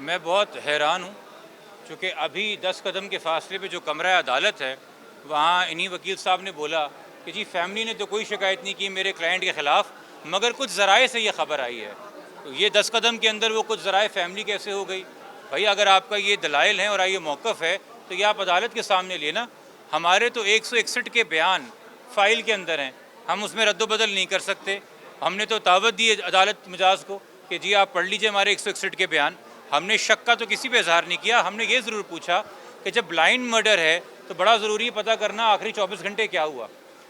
मैं बहुत हैरान हूँ, चूँकि अभी 10 कदम के फासले पे जो कमरा अदालत है, वहाँ इन्हीं वकील साहब ने बोला कि जी फैमिली ने तो कोई शिकायत नहीं की मेरे क्लाइंट के ख़िलाफ़, मगर कुछ ज़राए से ये ख़बर आई है। तो ये 10 कदम के अंदर वो कुछ ज़राए फैमिली कैसे हो गई? भाई अगर आपका ये दलाइल हैं और ये मौक़िफ़ है, तो ये आप अदालत के सामने लिए ना। हमारे तो 161 के बयान फ़ाइल के अंदर हैं, हम उसमें रद्द-बदल नहीं कर सकते। हमने तो तावत दी है अदालत मिजाज को कि जी आप पढ़ लीजिए हमारे 161 के बयान। हमने शक का तो किसी पे इजहार नहीं किया। हमने ये ज़रूर पूछा कि जब ब्लाइंड मर्डर है तो बड़ा ज़रूरी है पता करना आखिरी 24 घंटे क्या हुआ।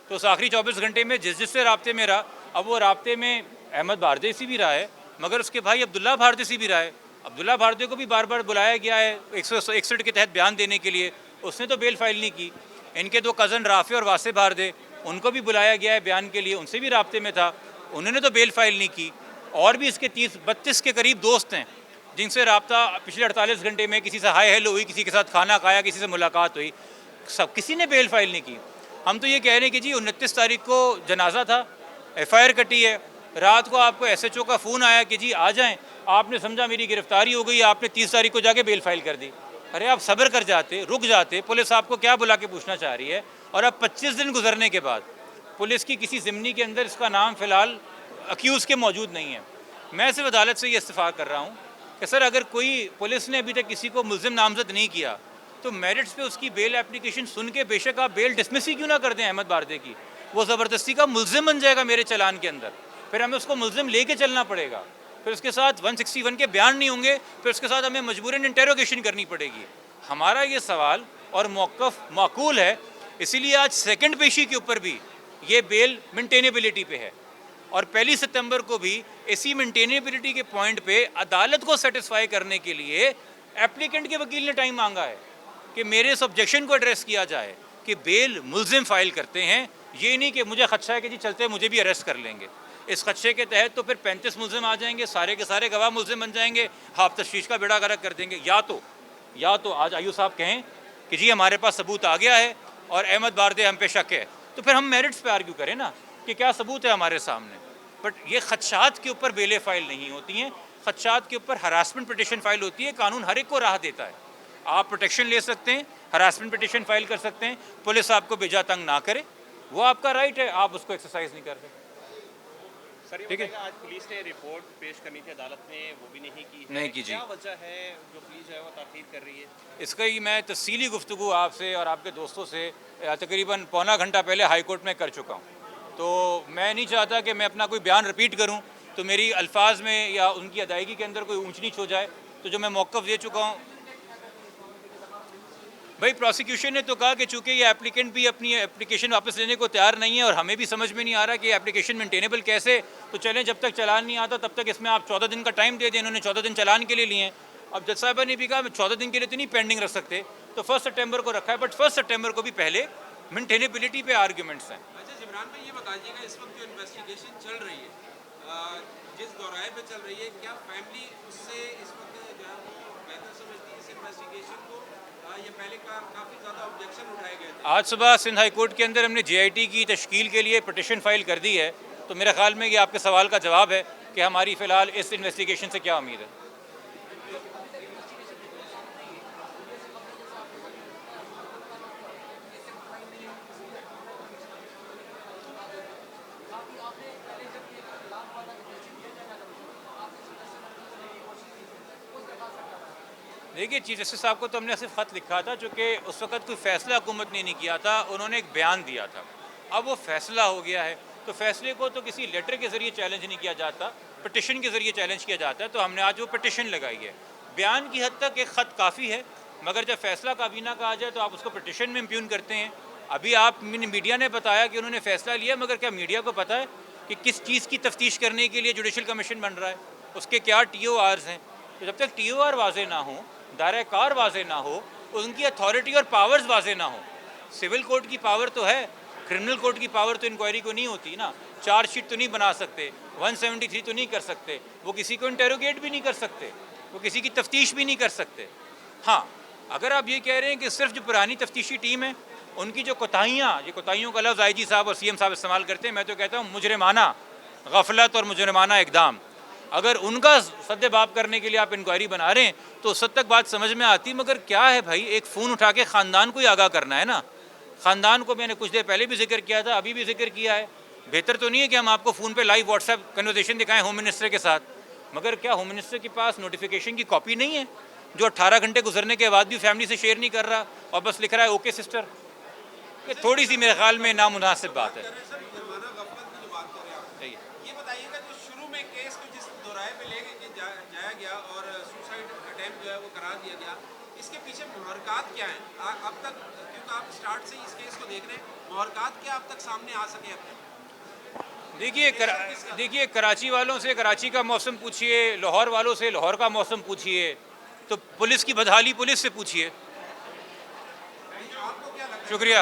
तो उस आखिरी 24 घंटे में जिससे रबते में रहा, अब वो रबते में अहमद बारदेसी भी रहा है, मगर उसके भाई अब्दुल्ला भारदेसी भी रहा है। अब्दुल्ला भारदे को भी बार बार बुलाया गया है 161 के तहत बयान देने के लिए, उसने तो बेल फाइल नहीं की। इनके दो कज़न राफ़े और वासे भारदे, उनको भी बुलाया गया है बयान के लिए, उनसे भी रबते में था, उन्होंने तो बेल फाइल नहीं की। और भी इसके 30-32 के करीब दोस्त हैं जिनसे रबता पिछले 48 घंटे में किसी से हाय हेलो हुई, किसी के साथ खाना खाया, किसी से मुलाकात हुई, सब किसी ने बेल फाइल नहीं की। हम तो ये कह रहे हैं कि जी 29 तारीख को जनाजा था, FIR कटी है, रात को आपको SHO का फ़ोन आया कि जी आ जाएं, आपने समझा मेरी गिरफ्तारी हो गई, आपने 30 तारीख को जाके बेल फाइल कर दी। अरे आप सब्र कर जाते, रुक जाते, पुलिस आपको क्या बुला के पूछना चाह रही है। और अब 25 दिन गुजरने के बाद पुलिस की किसी ज़िम्नी के अंदर इसका नाम फ़िलहाल अक्यूज़ के मौजूद नहीं है। मैं सिर्फ अदालत से ये इस्तिफ़ाक़ कर रहा हूँ कि सर अगर कोई पुलिस ने अभी तक किसी को मुल्ज़िम नामज़द नहीं किया तो मेरिट्स पे उसकी बेल एप्लीकेशन सुन के बेशक आप बेल डिसमिस ही क्यों ना कर दें अहमद बारदे की, वो ज़बरदस्ती का मुल्ज़िम बन जाएगा मेरे चलान के अंदर, फिर हमें उसको मुल्ज़िम लेके चलना पड़ेगा, फिर उसके साथ 161 के बयान नहीं होंगे, फिर उसके साथ हमें मजबूरन इंटेरोगेशन करनी पड़ेगी। हमारा ये सवाल और मौक़िफ़ माकूल है, इसीलिए आज सेकंड पेशी के ऊपर भी ये बेल मेंटेनेबिलिटी पे है और 1 सितंबर को भी इसी मेंटेनेबिलिटी के पॉइंट पे अदालत को सेटिस्फाई करने के लिए एप्लीकेंट के वकील ने टाइम मांगा है कि मेरे इस ऑब्जेक्शन को एड्रेस किया जाए कि बेल मुल्ज़िम फ़ाइल करते हैं, ये नहीं कि मुझे खदशा है कि जी चलते मुझे भी अरेस्ट कर लेंगे। इस खदशे के तहत तो फिर 35 मुल्ज़िम आ जाएंगे, सारे के सारे गवाह मुल्ज़िम बन जाएंगे, आप तशवीश का बेड़ा गर्क कर देंगे। या तो आज आयू साहब कहें कि जी हमारे पास सबूत आ गया है और अहमद बारदे हम पे शक है, तो फिर हम मेरिट्स पे आर्ग्यू करें ना कि क्या सबूत है हमारे सामने। बट ये खदशात के ऊपर बेलें फ़ाइल नहीं होती हैं, खदशात के ऊपर हरासमेंट पिटिशन फ़ाइल होती है। कानून हर एक को राह देता है, आप प्रोटेक्शन ले सकते हैं, हरासमेंट पिटिशन फ़ाइल कर सकते हैं, पुलिस आपको बेजा तंग ना करे, वो आपका राइट है, आप उसको एक्सरसाइज नहीं कर रहे। सर ठीक है, आज पुलिस ने रिपोर्ट पेश करनी थी अदालत में, वो भी नहीं की है। नहीं की जी। क्या वजह है जो पुलिस है वो ताख़ीर कर रही है? इसका ही मैं तफसीली गुफ्तगू आपसे और आपके दोस्तों से तकरीबन पौना घंटा पहले हाई कोर्ट में कर चुका हूँ, तो मैं नहीं चाहता कि मैं अपना कोई बयान रिपीट करूँ तो मेरी अल्फाज में या उनकी अदायगी के अंदर कोई ऊंच नीच हो जाए। तो जो मैं मौक़िफ़ दे चुका हूँ, भाई प्रोसिक्यूशन ने तो कहा कि चूँकि ये एप्लीकेंट भी अपनी एप्लीकेशन वापस लेने को तैयार नहीं है और हमें भी समझ में नहीं आ रहा कि एप्लीकेशन मेंटेनेबल कैसे, तो चलें जब तक चलान नहीं आता तब तक इसमें आप 14 दिन का टाइम दे दें। इन्होंने 14 दिन चलान के लिए लिए हैं। अब जज साहिबा ने भी कहा 14 दिन के लिए तो नहीं पेंडिंग रख सकते, तो 1 सितंबर को रखा है, बट 1 सितंबर को भी पहले मेंटेनेबिलिटी पे आर्ग्यूमेंट्स हैं। अच्छा जिमरान भाई, ये बताइएगा इस वक्त जो इन्वेस्टिगेशन चल रही है, जिस दौराहे पे चल रही है, क्या फैमिली उससे इस वक्त जो है वो बेहतर समझती है इस इन्वेस्टिगेशन को, या पहले का काफ़ी ज़्यादा ऑब्जेक्शन उठाए गए थे? आज सुबह सिंध हाई कोर्ट के अंदर हमने JIT की तश्कील के लिए पिटिशन फ़ाइल कर दी है, तो मेरे ख्याल में ये आपके सवाल का जवाब है कि हमारी फ़िलहाल इस इन्वेस्टिगेशन से क्या उम्मीद है। देखिए चीफ जस्टिस साहब को तो हमने सिर्फ ख़त लिखा था, चूँकि उस वक़्त कोई फ़ैसला हुकूमत ने नहीं किया था, उन्होंने एक बयान दिया था। अब वो फ़ैसला हो गया है, तो फ़ैसले को तो किसी लेटर के ज़रिए चैलेंज नहीं किया जाता, पिटिशन के ज़रिए चैलेंज किया जाता है। तो हमने आज वो पिटिशन लगाई है। बयान की हद तक एक ख़त काफ़ी है, मगर जब फ़ैसला काबीना का आ जाए तो आप उसको पिटिशन में इम्प्यून करते हैं। अभी आप मीडिया ने बताया कि उन्होंने फ़ैसला लिया, मगर क्या मीडिया को पता है कि किस चीज़ की तफ्तीश करने के लिए जुडिशल कमीशन बन रहा है, उसके क्या TORs हैं? तो जब तक TOR वाज़े ना हो, दायरा कार वाजे ना हो, उनकी अथॉरिटी और पावर्स वाजे ना हो। सिविल कोर्ट की पावर तो है, क्रिमिनल कोर्ट की पावर तो इंक्वायरी को नहीं होती ना, चार्जशीट तो नहीं बना सकते, 173 तो नहीं कर सकते, वो किसी को इंटेरोगेट भी नहीं कर सकते, वो किसी की तफ्तीश भी नहीं कर सकते। हाँ, अगर आप ये कह रहे हैं कि सिर्फ जो पुरानी तफ्तीशी टीम है उनकी जो कोताहियाँ, ये कोताहियों का लफ्ज़ IG साहब और CM साहब इस्तेमाल करते हैं, मैं तो कहता हूँ मुजरिमाना गफलत और मुजरिमाना इकदाम, अगर उनका सद्देबाप करने के लिए आप इंक्वायरी बना रहे हैं तो उस हद तक बात समझ में आती, मगर क्या है भाई, एक फ़ोन उठा के ख़ानदान को ही आगाह करना है ना। ख़ानदान को मैंने कुछ देर पहले भी जिक्र किया था, अभी भी जिक्र किया है। बेहतर तो नहीं है कि हम आपको फ़ोन पे लाइव व्हाट्सएप कन्वर्सेशन दिखाएं होम मिनिस्टर के साथ, मगर क्या होम मिनिस्टर के पास नोटिफिकेशन की कॉपी नहीं है जो 18 घंटे गुजरने के बाद भी फैमिली से शेयर नहीं कर रहा और बस लिख रहा है ओके सिस्टर? ये थोड़ी सी मेरे ख्याल में नामुनासिब बात है। सर जुर्माना गफलत की जो बात कर रहे हैं आप, चाहिए ये बताइएगा जो शुरू में केस को जिस दोराहे पे ले के जाया गया और सुसाइड अटेम्प्ट जो है वो करार दिया गया, इसके पीछे मुहरकात क्या है अब तक, क्योंकि आप स्टार्ट से इस केस को देख रहे हैं, मुहरकात क्या अब तक सामने आ सके अपने? देखिए कराची वालों से कराची का मौसम पूछिए, लाहौर वालों से लाहौर का मौसम पूछिए, तो पुलिस की बदहाली पुलिस से पूछिए। आपको क्या लगता है? शुक्रिया।